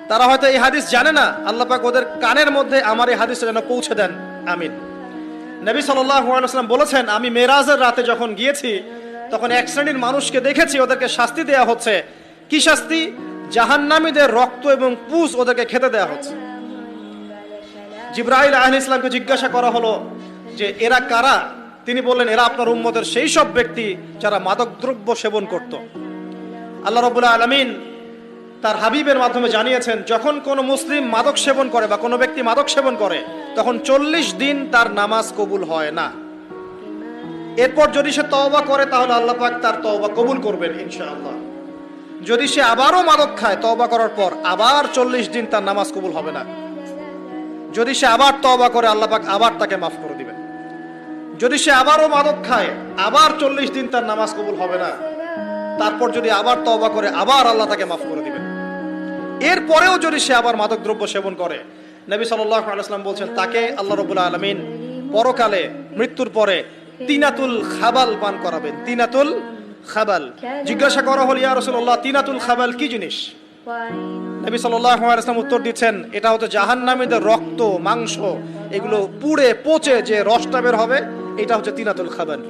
তারা হয়তো এই হাদিস জানে না, আল্লাহ পাক ওদের কানের মধ্যে আমার এই হাদিসটা যেন পৌঁছে দেন, আমিন। নবী সাল্লাল্লাহু আলাইহি ওয়াসাল্লাম বলেছেন, আমি মেরাজের রাতে যখন গিয়েছি তখন এক শ্রেণীর মানুষকে দেখেছি, ওদেরকে শাস্তি দেয়া হচ্ছে। কি শাস্তি? জাহান্নামীদের রক্ত এবং পুঁজ ওদেরকে খেতে দেয়া হচ্ছে। জিবরাইল আলাইহিস সালামকে জিজ্ঞাসা করা হলো যে এরা কারা? তিনি বললেন, এরা আপনার উম্মতের সেই সব ব্যক্তি যারা মাদকদ্রব্য সেবন করত। আল্লাহ রাব্বুল আলামিন তার হাবিবের মাধ্যমে জানিয়েছেন, যখন কোনো মুসলিম মাদক সেবন করে বা কোনো ব্যক্তি মাদক সেবন করে তখন 40 দিন তার নামাজ কবুল হয় না। এরপর যদি সে তওবা করে তাহলে আল্লাহ পাক তার তওবা কবুল করবেন ইনশাআল্লাহ। যদি সে আবারও মাদক খায় তওবা করার পর, আবার 40 দিন তার নামাজ কবুল হবে না। যদি সে আবার তওবা করে আল্লাহ পাক আবার তাকে মাফ করে দিবেন। যদি সে আবারও মাদক খায় আবার 40 দিন তার নামাজ কবুল হবে না। তারপর যদি আবার তওবা করে আবার আল্লাহ তাকে মাফ করে দিবেন। এরপরেও যদি সে আবার মাদক দ্রব্য সেবন করে, নবী সাল্লাল্লাহু আলাইহি ওয়াসাল্লাম বলছেন তাকে আল্লাহ রাব্বুল আলামিন পরকালে মৃত্যুর পরে তিনাতুল খাবাল পান করাবেন। তিনাতুল খাবাল। জিজ্ঞাসা করা হলো, ইয়া রাসূলুল্লাহ, তিনাতুল খাবাল কি জিনিস? নবী সাল্লাল্লাহু আলাইহি ওয়াসাল্লাম উত্তর দিচ্ছেন, এটা হচ্ছে জাহান্নামীদের রক্ত, মাংস, এগুলো পুড়ে পচে যে রসটা বের হবে, এটা হচ্ছে তিনাতুল খাবাল।